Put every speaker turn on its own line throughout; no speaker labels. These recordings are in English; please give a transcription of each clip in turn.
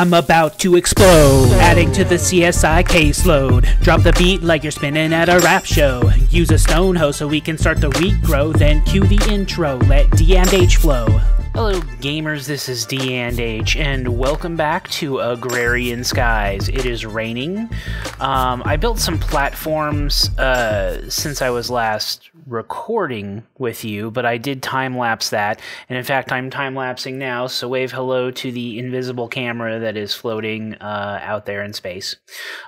I'm about to explode. Adding to the CSI caseload. Drop the beat like you're spinning at a rap show. Use a stone hoe so we can start the wheat grow. Then cue the intro, let D and H flow. Hello gamers, this is D and H, and welcome back to Agrarian Skies. It is raining. I built some platforms since I was last recording with you, but I did time-lapse that, and in fact I'm time-lapsing now, so wave hello to the invisible camera that is floating out there in space.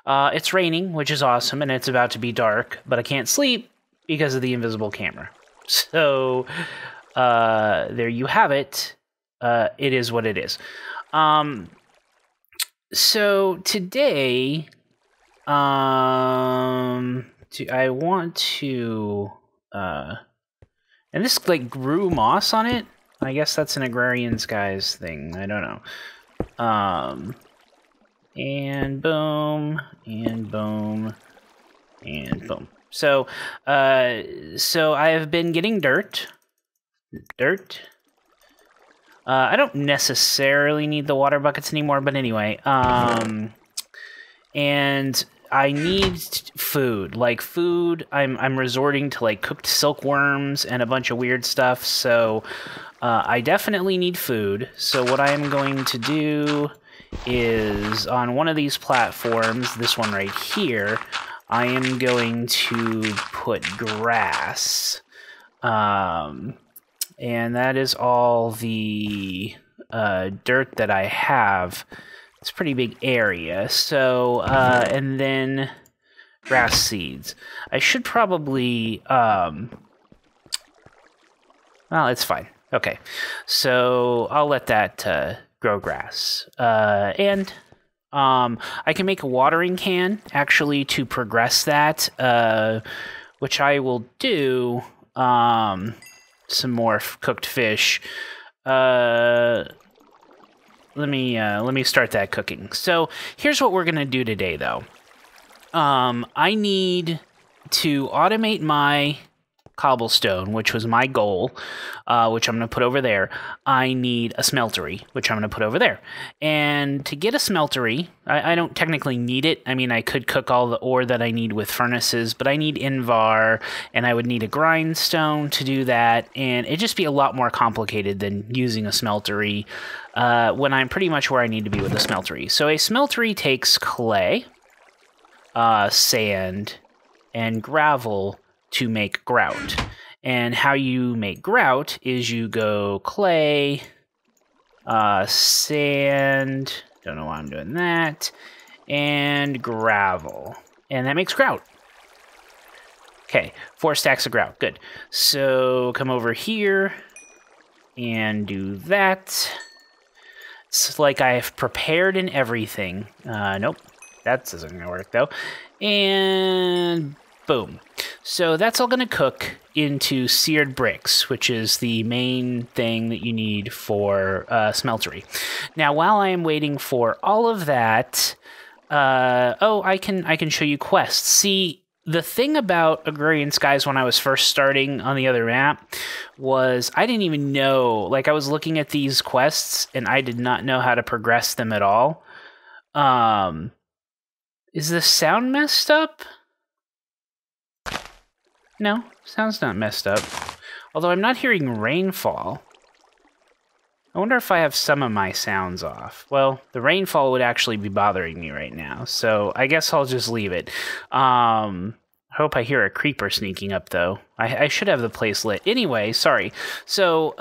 It's raining, which is awesome, and it's about to be dark, but I can't sleep because of the invisible camera. So there you have it. It is what it is. So today, I want to, and this like grew moss on it. I guess that's an Agrarian Skies thing. I don't know. And boom, and boom, and boom. So, so I have been getting dirt. I don't necessarily need the water buckets anymore, but anyway, and I need food. Like food, I'm resorting to like cooked silkworms and a bunch of weird stuff, so I definitely need food. So what I am going to do is on one of these platforms, this one right here, I am going to put grass. And that is all the dirt that I have. It's a pretty big area. So, and then grass seeds. I should probably, well, it's fine. Okay. So I'll let that grow grass. And I can make a watering can, actually, to progress that, which I will do. Some more cooked fish. Let me start that cooking. So here's what we're gonna do today, though. I need to automate my cobblestone, which was my goal, which I'm going to put over there. I need a smeltery, which I'm going to put over there. And to get a smeltery, I don't technically need it. I mean, I could cook all the ore that I need with furnaces, but I need Invar, and I would need a grindstone to do that, and it'd just be a lot more complicated than using a smeltery when I'm pretty much where I need to be with a smeltery. So a smeltery takes clay, sand, and gravel to make grout. And how you make grout is you go clay, sand, don't know why I'm doing that, and gravel. And that makes grout. Okay, 4 stacks of grout, good. So come over here and do that. It's like I've prepared and everything. Nope, that isn't gonna work though. And boom. So that's all going to cook into seared bricks, which is the main thing that you need for smeltery. Now, while I am waiting for all of that, oh, I can show you quests. See, the thing about Agrarian Skies when I was first starting on the other map was I didn't even know, like I was looking at these quests and I did not know how to progress them at all. Is the sound messed up? No, sound's not messed up. Although I'm not hearing rainfall. I wonder if I have some of my sounds off. Well, the rainfall would actually be bothering me right now, so I guess I'll just leave it. I hope I hear a creeper sneaking up, though. I should have the place lit. Anyway, sorry. So,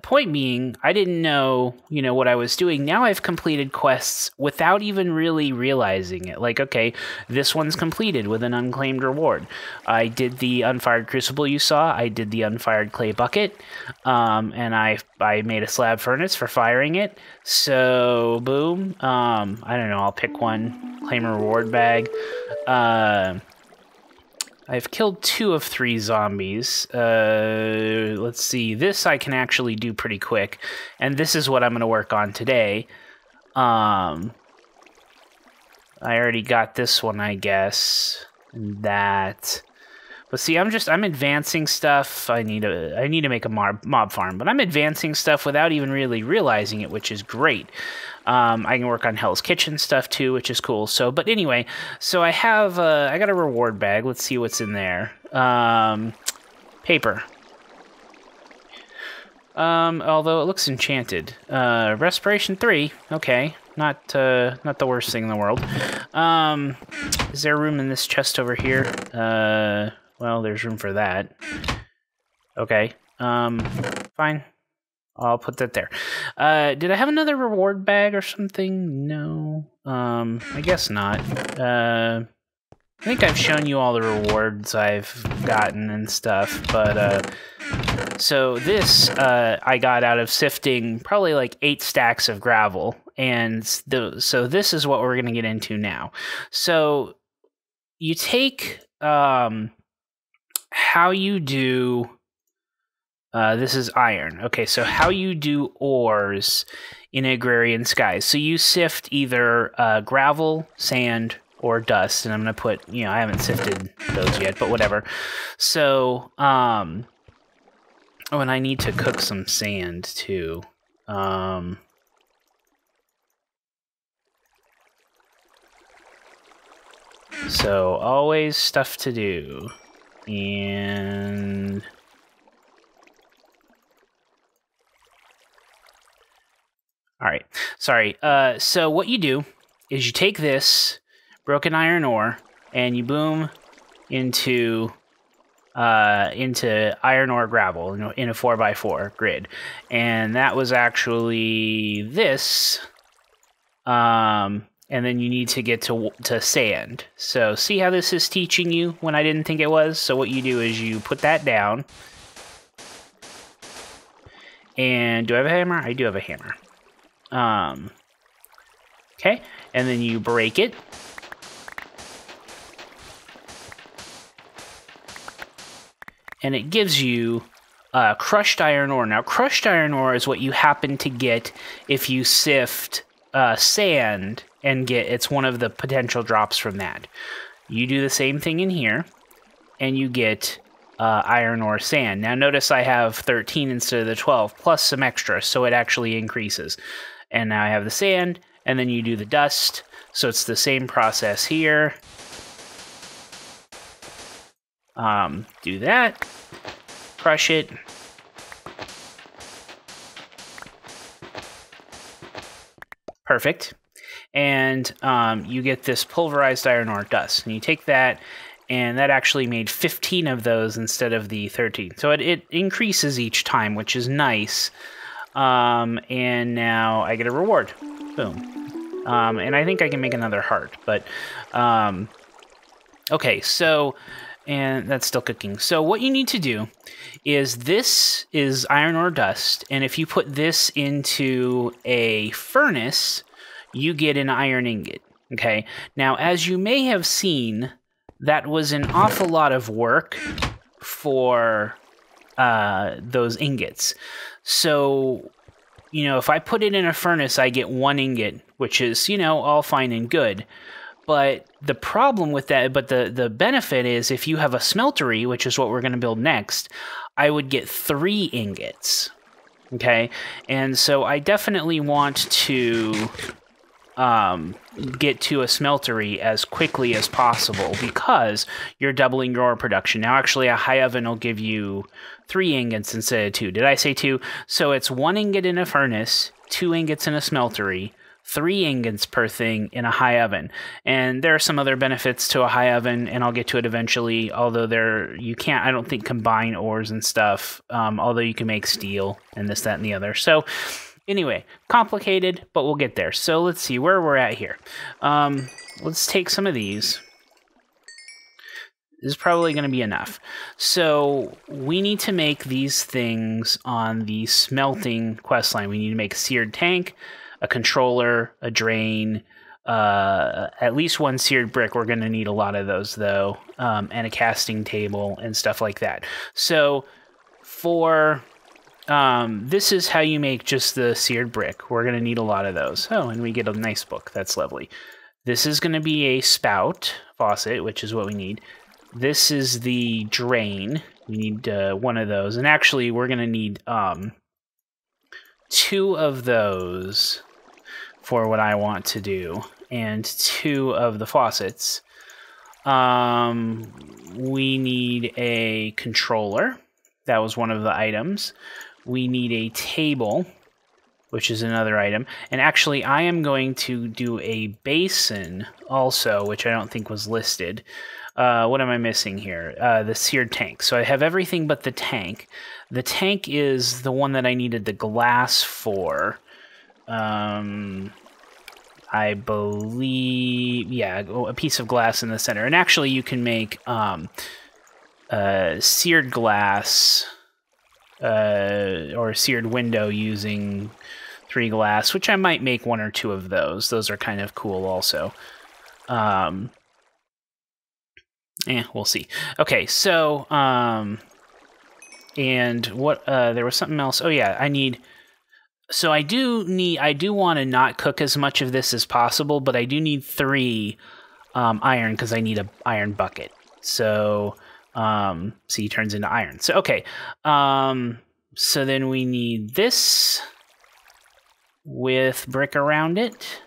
point being, I didn't know, what I was doing. Now I've completed quests without even really realizing it. Like, okay, this one's completed with an unclaimed reward. I did the unfired crucible you saw. I did the unfired clay bucket. And I made a slab furnace for firing it. So, boom. I don't know. I'll pick one. Claim a reward bag. I've killed 2 of 3 zombies. Let's see. This I can actually do pretty quick. And this is what I'm going to work on today. I already got this one, I guess. And that. But see, I'm advancing stuff. I need to make a mob farm, but I'm advancing stuff without even really realizing it, which is great. I can work on Hell's Kitchen stuff too, which is cool. So, but anyway, so I have I got a reward bag. Let's see what's in there. Paper. Although it looks enchanted. Respiration 3. Okay, not the worst thing in the world. Is there room in this chest over here? Well, there's room for that. Okay. Fine. I'll put that there. Did I have another reward bag or something? No. I guess not. I think I've shown you all the rewards I've gotten and stuff, but, so this, I got out of sifting probably like 8 stacks of gravel, and so this is what we're going to get into now. So, you take, how you do... this is iron. Okay, so how you do ores in Agrarian Skies. So you sift either gravel, sand, or dust. And I'm going to put, I haven't sifted those yet, but whatever. So, oh, and I need to cook some sand, too. So, always stuff to do. And... all right, sorry. So what you do is you take this broken iron ore and you boom into iron ore gravel in a 4x4 grid, and that was actually this. And then you need to get to sand. So see how this is teaching you when I didn't think it was. So what you do is you put that down. And do I have a hammer? I do have a hammer. Okay, and then you break it. And it gives you crushed iron ore. Now, crushed iron ore is what you happen to get if you sift sand and it's one of the potential drops from that. You do the same thing in here, and you get iron ore sand. Now, notice I have 13 instead of the 12, plus some extra, so it actually increases. And now I have the sand, and then you do the dust. So it's the same process here. Do that. Crush it. Perfect. And you get this pulverized iron ore dust. And you take that, and that actually made 15 of those instead of the 13. So it increases each time, which is nice. And now I get a reward. Boom. And I think I can make another heart, but, okay, so, and that's still cooking. So what you need to do is this is iron ore dust, and if you put this into a furnace, you get an iron ingot, okay? Now, as you may have seen, that was an awful lot of work for, those ingots. So, if I put it in a furnace, I get 1 ingot, which is, all fine and good. But the problem with that, but the benefit is if you have a smeltery, which is what we're going to build next, I would get 3 ingots. Okay? And so I definitely want to get to a smeltery as quickly as possible because you're doubling your ore production. Now, actually, a high oven will give you 3 ingots instead of 2. Did I say 2? So it's 1 ingot in a furnace, 2 ingots in a smeltery, 3 ingots per thing in a high oven. And there are some other benefits to a high oven, and I'll get to it eventually, although you can't, I don't think, combine ores and stuff, although you can make steel and this, that, and the other. So anyway, complicated, but we'll get there. So let's see where we're at here. Let's take some of these. This is probably going to be enough. So we need to make these things on the smelting quest line. We need to make a seared tank, a controller, a drain, at least 1 seared brick. We're going to need a lot of those, though, and a casting table and stuff like that. So for... this is how you make just the seared brick. We're going to need a lot of those. Oh, and we get a nice book. That's lovely. This is going to be a spout faucet, which is what we need. This is the drain. We need 1 of those. And actually, we're going to need 2 of those for what I want to do, and 2 of the faucets. We need a controller. That was one of the items. We need a table, which is another item. And actually, I am going to do a basin also, which I don't think was listed. What am I missing here? The seared tank. So I have everything but the tank. The tank is the one that I needed the glass for. I believe, yeah, a piece of glass in the center. And actually, you can make seared glass or seared window using 3 glass, which I might make 1 or 2 of those. Those are kind of cool also. We'll see. Okay, so, and what, there was something else. Oh yeah, I need... So I do want to not cook as much of this as possible, but I do need 3 iron because I need an iron bucket. So, see, it turns into iron. So, okay. So then we need this with brick around it.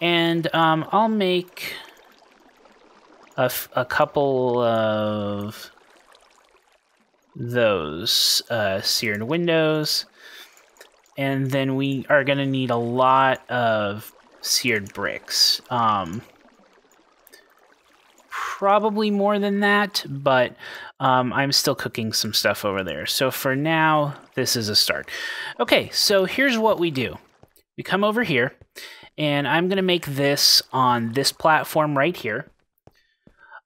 And I'll make a couple of those seared windows. And then we are going to need a lot of seared bricks. Probably more than that, but I'm still cooking some stuff over there. So for now, this is a start. Okay, so here's what we do. We come over here, and I'm going to make this on this platform right here.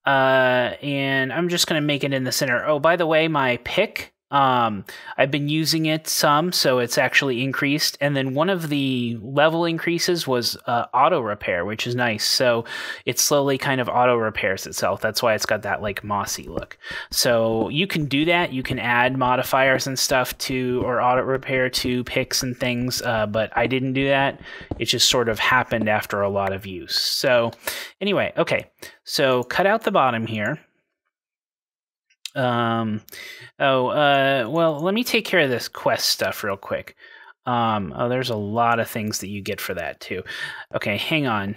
And I'm just going to make it in the center. Oh, by the way, my pick... I've been using it some, so it's actually increased. And then one of the level increases was auto repair, which is nice. So it slowly kind of auto repairs itself. That's why it's got that like mossy look. So you can do that. You can add modifiers and stuff to, or auto repair to picks and things. But I didn't do that. It just sort of happened after a lot of use. So anyway, okay. So cut out the bottom here. Well, let me take care of this quest stuff real quick. Oh, there's a lot of things that you get for that too. Okay, hang on.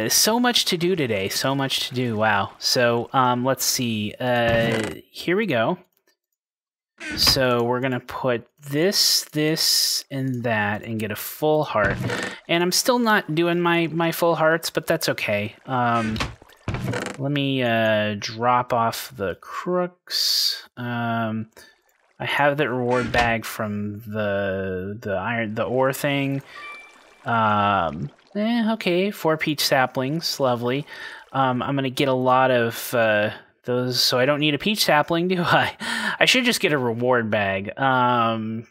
So much to do today. So much to do. Wow. So, let's see. Here we go. So we're gonna put this, and that, and get a full heart. And I'm still not doing my full hearts, but that's okay. Let me drop off the crooks. I have the reward bag from the ore thing. Okay, 4 peach saplings, lovely. I'm gonna get a lot of those, so I don't need a peach sapling, do I? I should just get a reward bag. Fine,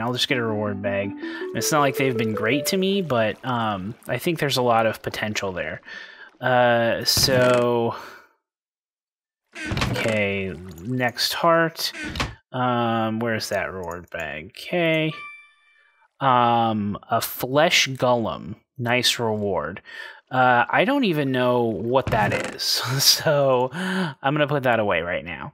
I'll just get a reward bag. It's not like they've been great to me, but I think there's a lot of potential there. So, okay, next heart. Where's that reward bag? Okay. A flesh golem. Nice reward. I don't even know what that is, so I'm gonna put that away right now.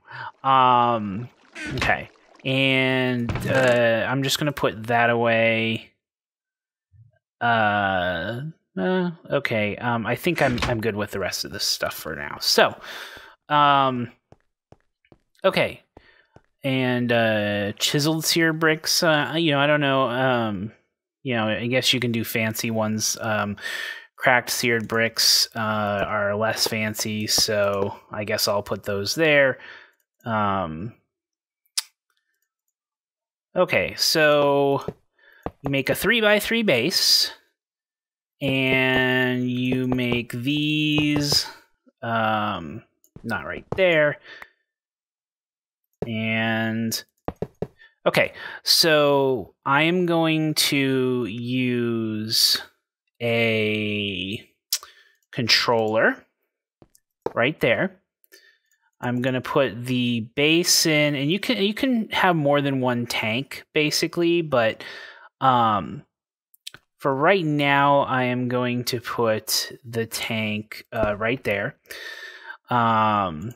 Okay, and I'm just gonna put that away. Okay. I think I'm good with the rest of this stuff for now. So, okay, and chiseled seared bricks. I don't know. I guess you can do fancy ones. Cracked seared bricks are less fancy, so I guess I'll put those there. Okay, so you make a 3x3 base, and you make these, not right there, and okay, so I am going to use a controller right there. I'm gonna put the base in, and you can have more than one tank basically, but for right now I am going to put the tank right there. I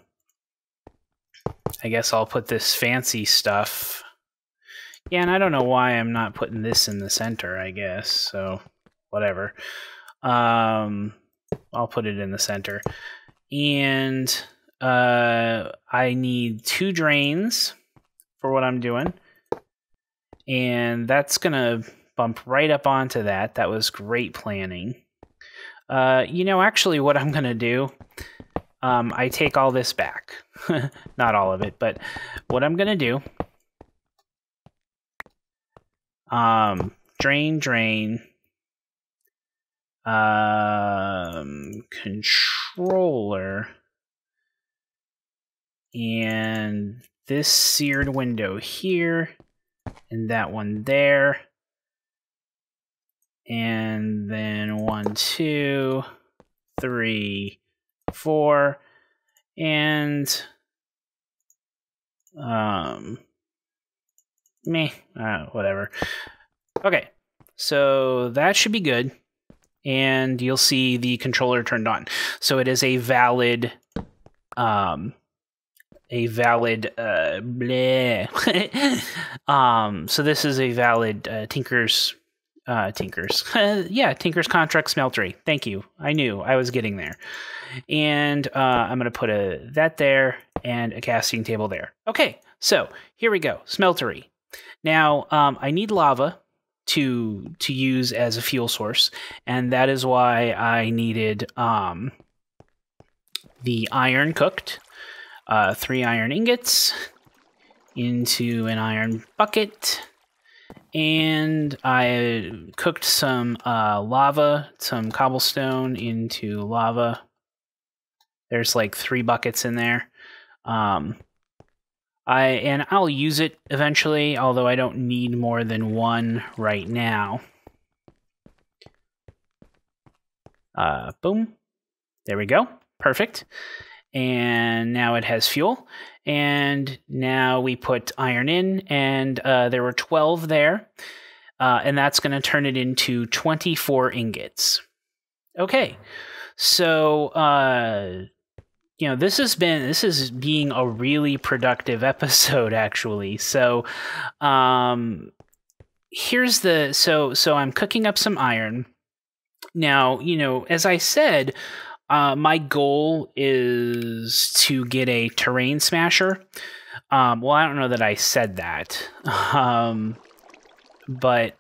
guess I'll put this fancy stuff. Yeah, and I don't know why I'm not putting this in the center, I guess. So, whatever. I'll put it in the center. And I need 2 drains for what I'm doing. And that's going to bump right up onto that. That was great planning. Actually, what I'm going to do, I take all this back. Not all of it, but what I'm going to do, drain, controller, and this seared window here, and that one there, and then 1, 2, 3, 4, and whatever. Okay, so that should be good, and you'll see the controller turned on. So it is a valid so this is a valid Tinker's Tinker's Contract Smeltery. Thank you. I knew I was getting there. And I'm going to put that there and a casting table there. Okay, so here we go. Smeltery. Now, I need lava to use as a fuel source, and that is why I needed the iron cooked. 3 iron ingots into an iron bucket. And I cooked some lava, some cobblestone into lava. There's like 3 buckets in there. I'll use it eventually, although I don't need more than 1 right now. Boom. There we go. Perfect. And now it has fuel. And now we put iron in, and there were 12 there. And that's going to turn it into 24 ingots. Okay. So, this is being a really productive episode, actually. So, here's so I'm cooking up some iron. Now, as I said, my goal is to get a terrain smasher. Well, I don't know that I said that. But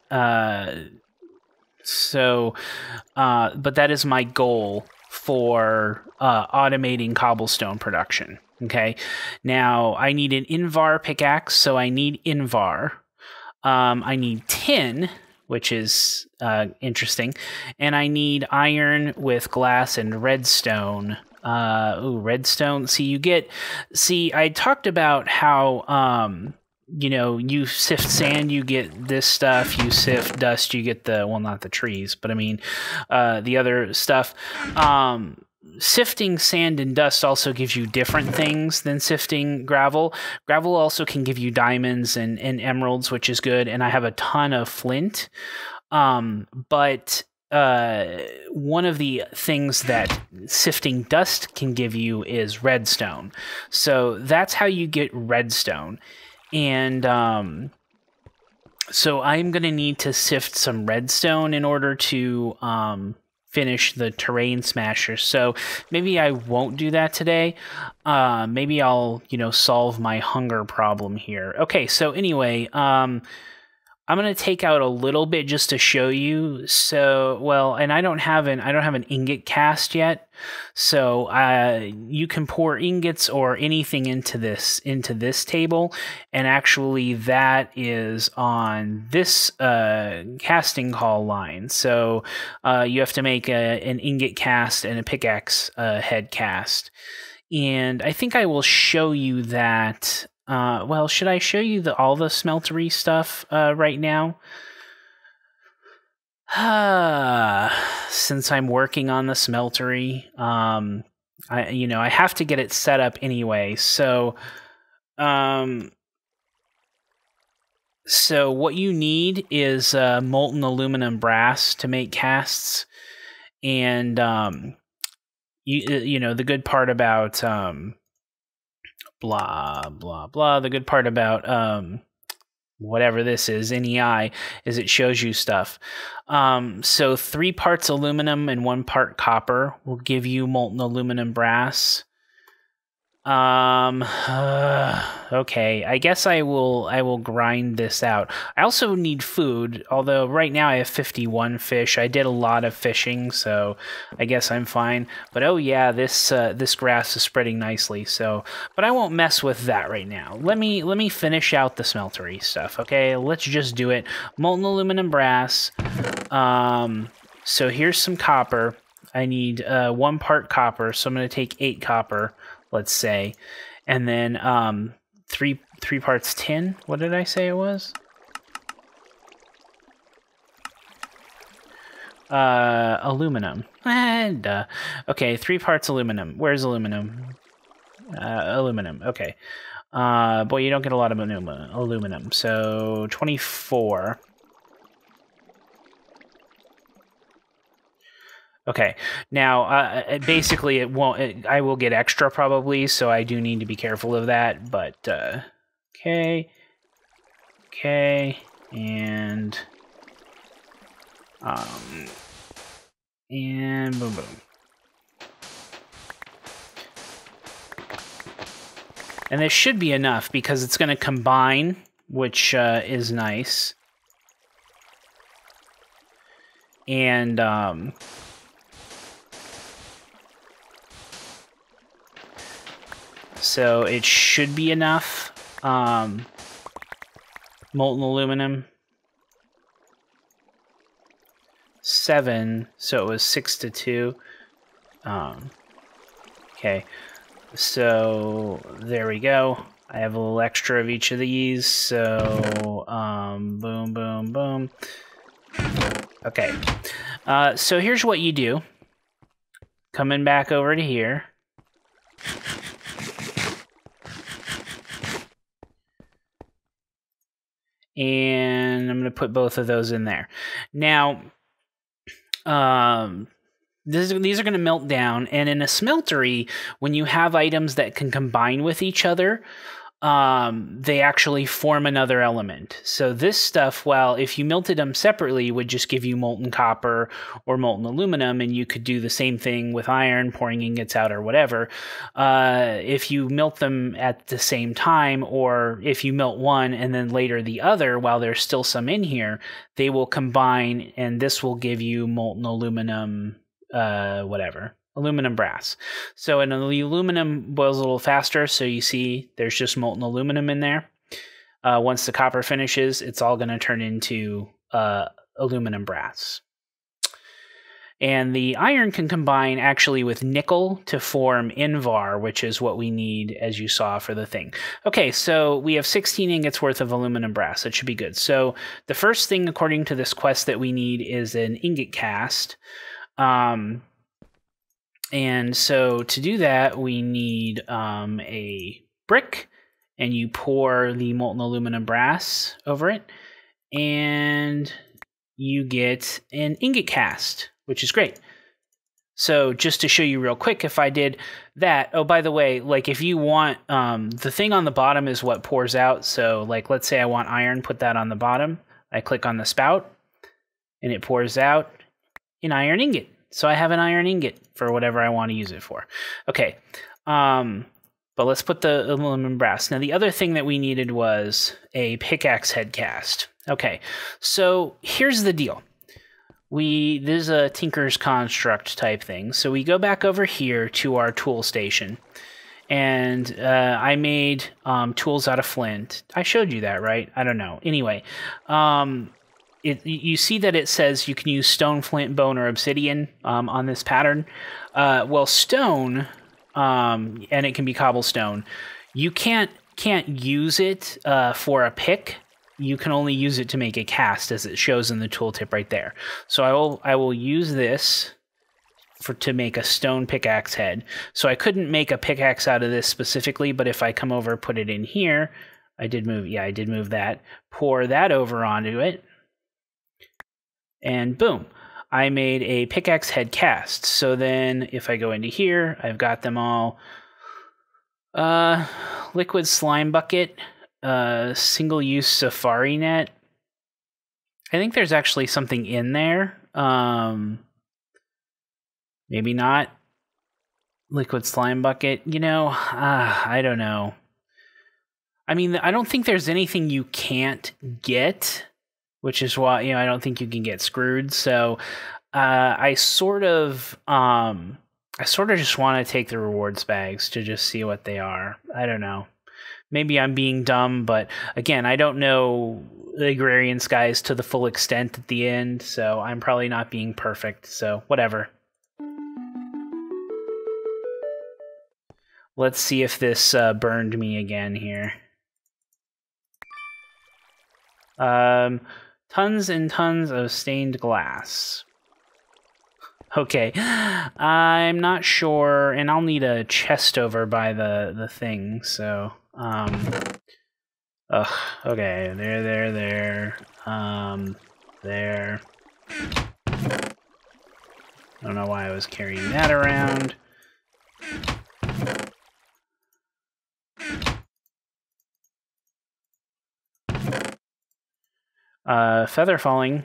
that is my goal for automating cobblestone production. Okay. Now, I need an Invar pickaxe, so I need Invar. I need tin, which is interesting. And I need iron with glass and redstone. Redstone. I talked about how, you sift sand, you get this stuff. You sift dust, you get not the trees, but I mean, the other stuff. Sifting sand and dust also gives you different things than sifting gravel. Gravel also can give you diamonds and emeralds, which is good. And I have a ton of flint. But one of the things that sifting dust can give you is redstone. So that's how you get redstone. And so I'm going to need to sift some redstone in order to finish the terrain smasher. So maybe I won't do that today. Maybe I'll, solve my hunger problem here. Okay, so anyway, I'm going to take out a little bit just to show you. And I don't have an ingot cast yet. So you can pour ingots or anything into this table, and actually that is on this casting call line. So you have to make an ingot cast and a pickaxe head cast. And I think I will show you that. Should I show you all the smeltery stuff right now? Since I'm working on the smeltery, I have to get it set up anyway. So what you need is molten aluminum brass to make casts, and the good part about blah blah blah. The good part about whatever this is, NEI, is it shows you stuff. So 3 parts aluminum and 1 part copper will give you molten aluminum brass. Okay, I guess I will grind this out. I also need food, although right now I have 51 fish. I did a lot of fishing, so I guess I'm fine. But oh yeah, this grass is spreading nicely, so but I won't mess with that right now. Let me finish out the smeltery stuff, okay? Let's just do it. Molten aluminum brass. So here's some copper. I need 1 part copper, so I'm going to take 8 copper, let's say, and then 3 parts tin. What did I say it was? Aluminum. Duh. Okay, 3 parts aluminum. Where's aluminum? Aluminum. Okay. Boy, you don't get a lot of aluminum. So 24. Okay, now basically it won't. I will get extra probably, so I do need to be careful of that. But okay, and boom, boom, and this should be enough because it's going to combine, which is nice, and so it should be enough. Molten aluminum. 7, so it was 6 to 2. Okay, so there we go. I have a little extra of each of these, so boom, boom, boom. Okay, so here's what you do. Coming back over to here. And I'm going to put both of those in there. Now, these are going to melt down. And in a smeltery, when you have items that can combine with each other, they actually form another element. So this stuff, well, if you melted them separately, would just give you molten copper or molten aluminum, and you could do the same thing with iron, pouring ingots out or whatever. If you melt them at the same time, or if you melt one and then later the other, while there's still some in here, they will combine, and this will give you molten aluminum, whatever. Aluminum brass. So an aluminum boils a little faster, so you see there's just molten aluminum in there. Once the copper finishes, it's all going to turn into aluminum brass. And the iron can combine actually with nickel to form Invar, which is what we need, as you saw, for the thing. Okay, so we have 16 ingots worth of aluminum brass. That should be good. So the first thing, according to this quest, that we need is an ingot cast. And so to do that, we need a brick, and you pour the molten aluminum brass over it, and you get an ingot cast, which is great. So just to show you real quick, if I did that, oh, by the way, like if you want, the thing on the bottom is what pours out. So like, let's say I want iron, put that on the bottom. I click on the spout, and it pours out an iron ingot. So I have an iron ingot for whatever I want to use it for. Okay, but let's put the aluminum brass. Now the other thing that we needed was a pickaxe head cast. Okay, so here's the deal. This is a Tinker's Construct type thing. So we go back over here to our tool station. And I made tools out of flint. I showed you that, right? I don't know. Anyway, you see that it says you can use stone, flint, bone, or obsidian on this pattern. Well, stone, and it can be cobblestone. You can't use it for a pick. You can only use it to make a cast, as it shows in the tooltip right there. So I will use this to make a stone pickaxe head. So I couldn't make a pickaxe out of this specifically, but if I come over, put it in here, I did move that. Pour that over onto it. And boom, I made a pickaxe head cast. So then if I go into here, I've got them all. Liquid slime bucket. single-use safari net. I think there's actually something in there. Maybe not. Liquid slime bucket. You know, I don't know. I mean, I don't think there's anything you can't get, which is why, you know, I don't think you can get screwed. So I sort of just want to take the rewards bags to just see what they are. I don't know. Maybe I'm being dumb, but again, I don't know the Agrarian skies to the full extent at the end, so I'm probably not being perfect, so whatever. Let's see if this burned me again here. Tons and tons of stained glass. Okay, I'm not sure, and I'll need a chest over by the thing, so, okay, there, there. I don't know why I was carrying that around. Feather falling.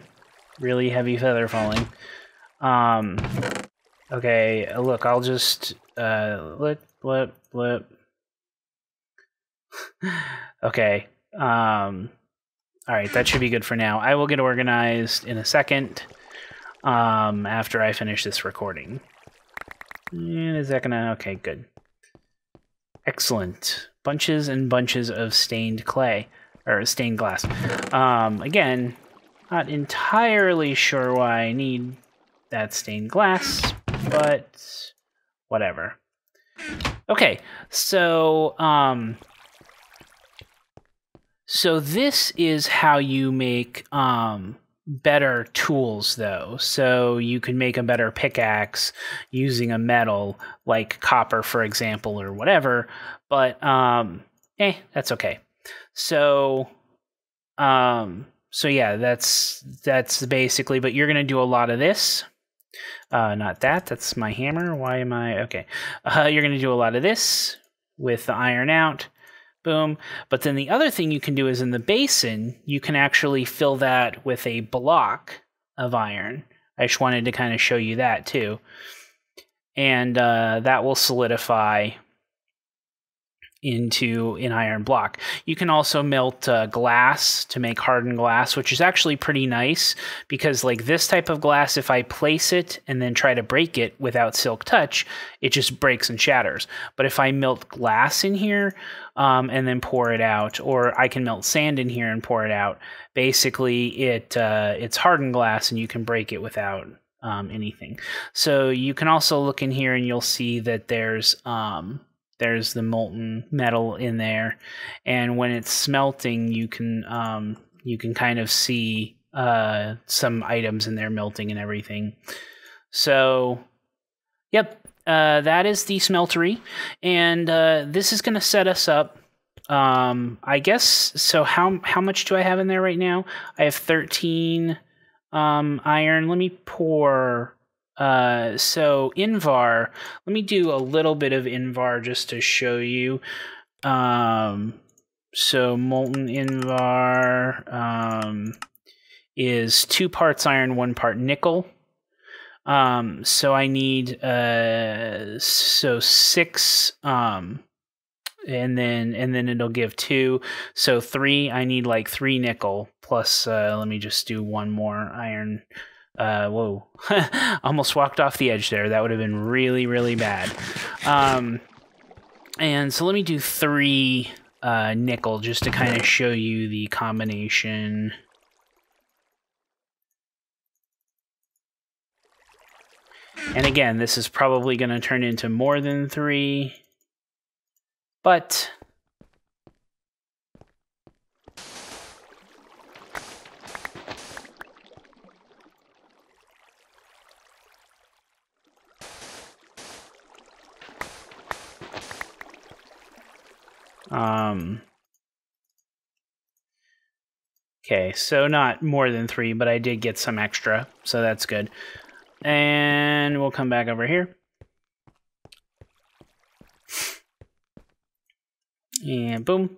Really heavy feather falling. Okay, look, I'll just, blip. Okay, alright, that should be good for now. I will get organized in a second, after I finish this recording. Is that gonna, okay, good. Excellent. Bunches and bunches of stained clay, or stained glass. Again, not entirely sure why I need that stained glass, but whatever. Okay, so this is how you make better tools, though. So you can make a better pickaxe using a metal like copper, for example, or whatever. But that's okay. So yeah, that's basically. But you're gonna do a lot of this. Not that. That's my hammer. Why am I okay? You're gonna do a lot of this with the iron out. Boom. But then the other thing you can do is in the basin, you can actually fill that with a block of iron. I just wanted to kind of show you that too. And that will solidify into an iron block. You can also melt glass to make hardened glass, which is actually pretty nice because like this type of glass, if I place it and then try to break it without silk touch, it just breaks and shatters. But if I melt glass in here and then pour it out, or I can melt sand in here and pour it out, basically it's hardened glass and you can break it without anything. So you can also look in here and you'll see that there's the molten metal in there, and when it's smelting, you can kind of see some items in there melting and everything. So, yep, that is the smeltery, and this is going to set us up. I guess so. How much do I have in there right now? I have 13 iron. Let me pour. So Invar, let me do a little bit of Invar just to show you. So molten Invar is 2 parts iron, 1 part nickel. So I need 6 and then it'll give 2. So 3, I need like 3 nickel plus let me just do 1 more iron. Whoa, almost walked off the edge there. That would have been really, really bad. And so let me do 3 nickel just to kind of show you the combination. And again, this is probably going to turn into more than 3, but okay, so not more than 3, but I did get some extra, so that's good. And we'll come back over here. And boom.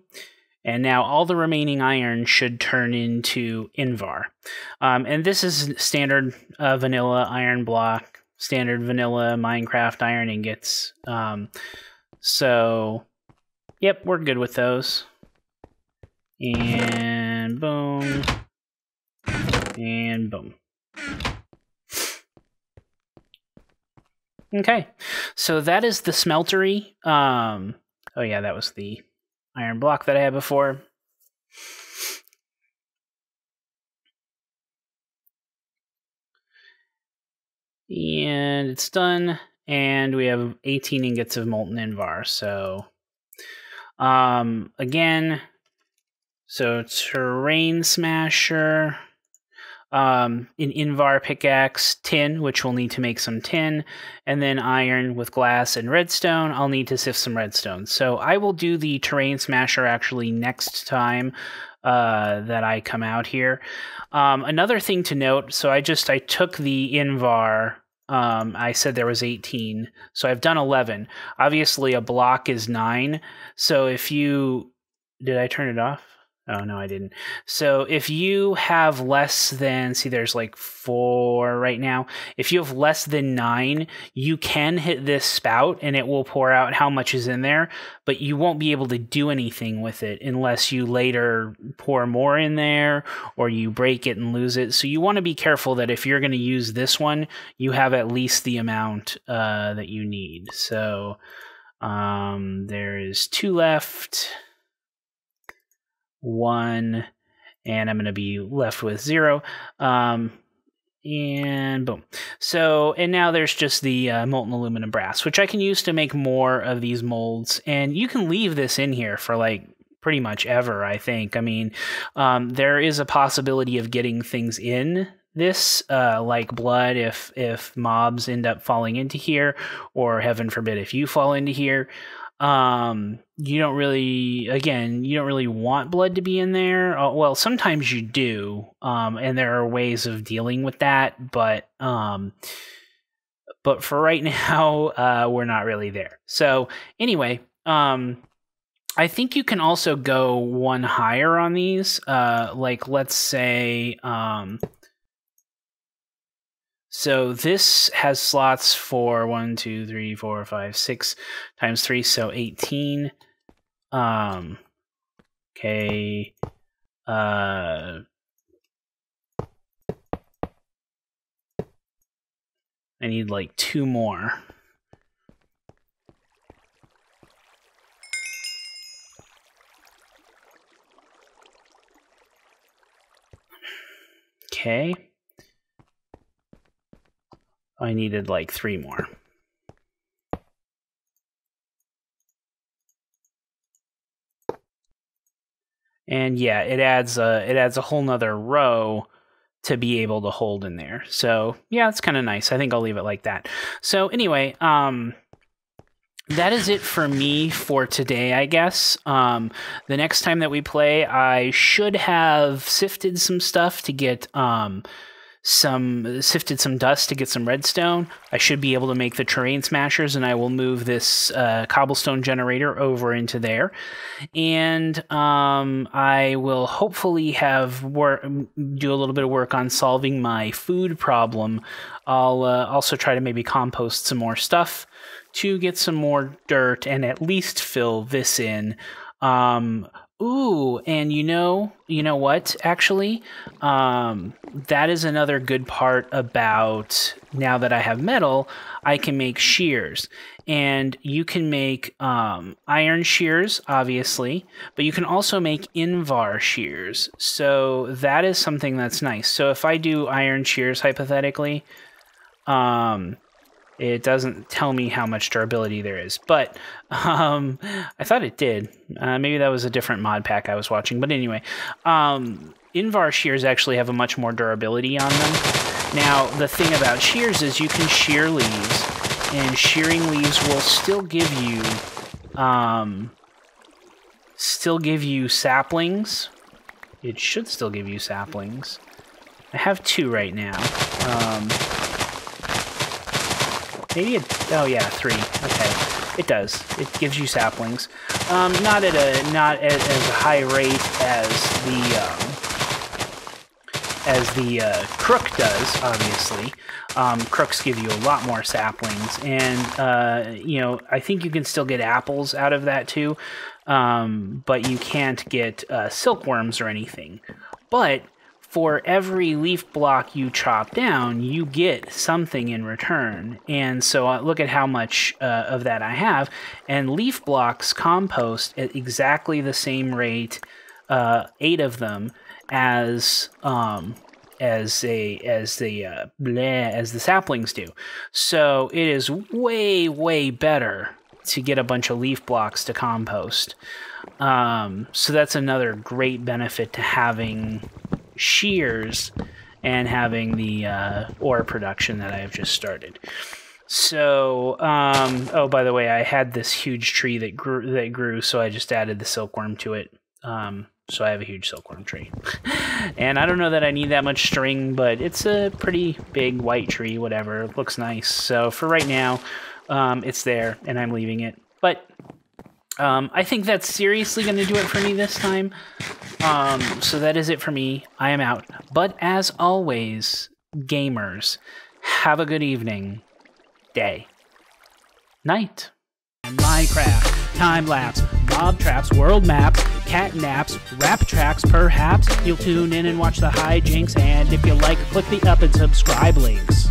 And now all the remaining iron should turn into Invar. And this is standard vanilla iron block, standard vanilla Minecraft iron ingots. So, yep, we're good with those. And boom. And boom. Okay, so that is the smeltery. Oh yeah, that was the iron block that I had before. And it's done, and we have 18 ingots of molten Invar. So, again, so terrain smasher, an Invar pickaxe, tin, which we'll need to make some tin, and then iron with glass and redstone. I'll need to sift some redstone. So I will do the terrain smasher actually next time that I come out here. Another thing to note, so I took the Invar. I said there was 18, so I've done 11. Obviously, a block is 9. So if you... Did I turn it off? Oh, no, I didn't. So if you have less than, see, there's like 4 right now. If you have less than 9, you can hit this spout and it will pour out how much is in there, but you won't be able to do anything with it unless you later pour more in there or you break it and lose it. So you want to be careful that if you're going to use this one, you have at least the amount that you need. So there is 2 left. 1, and I'm going to be left with 0. And boom. So, and now there's just the molten aluminum brass, which I can use to make more of these molds. And you can leave this in here for like pretty much ever, I think. I mean, there is a possibility of getting things in this, like blood if mobs end up falling into here, or heaven forbid if you fall into here. You don't really want blood to be in there. Well, sometimes you do, and there are ways of dealing with that, but for right now, we're not really there. So anyway, I think you can also go one higher on these, like let's say, so this has slots for 1, 2, 3, 4, 5, 6 times 3, so 18. Okay. I need like 2 more. Okay. I needed like 3 more. And yeah, it adds a whole nother row to be able to hold in there. So yeah, it's kind of nice. I think I'll leave it like that. So anyway, that is it for me for today, I guess. The next time that we play, I should have sifted some stuff to get sifted some dust to get some redstone. I should be able to make the terrain smashers, and I will move this cobblestone generator over into there. And I will hopefully do a little bit of work on solving my food problem. I'll also try to maybe compost some more stuff to get some more dirt and at least fill this in. Ooh, and you know what, actually? That is another good part about, now that I have metal, I can make shears. And you can make iron shears, obviously, but you can also make Invar shears. So that is something that's nice. So if I do iron shears, hypothetically, it doesn't tell me how much durability there is, but I thought it did. Maybe that was a different mod pack I was watching. But anyway, Invar shears actually have a much more durability on them. Now, the thing about shears is you can shear leaves, and shearing leaves will still give you saplings. It should still give you saplings. I have 2 right now. Maybe oh yeah, 3. Okay. It does. It gives you saplings. Not at as high rate as the crook does, obviously. Crooks give you a lot more saplings, and you know, I think you can still get apples out of that too, but you can't get silkworms or anything. But for every leaf block you chop down, you get something in return. And so look at how much of that I have. And leaf blocks compost at exactly the same rate, 8 of them, as the saplings do. So it is way better to get a bunch of leaf blocks to compost. So that's another great benefit to having shears and having the ore production that I have just started. So, oh, by the way, I had this huge tree that grew, so I just added the silkworm to it. So I have a huge silkworm tree. And I don't know that I need that much string, but it's a pretty big white tree, whatever. It looks nice. So for right now, it's there, and I'm leaving it. But I think that's seriously going to do it for me this time. So that is it for me. I am out. But as always, gamers, have a good evening, day, night. Minecraft, time-lapse, mob traps, world maps, cat naps, rap tracks, perhaps. You'll tune in and watch the hijinks, and if you like, click the up and subscribe links.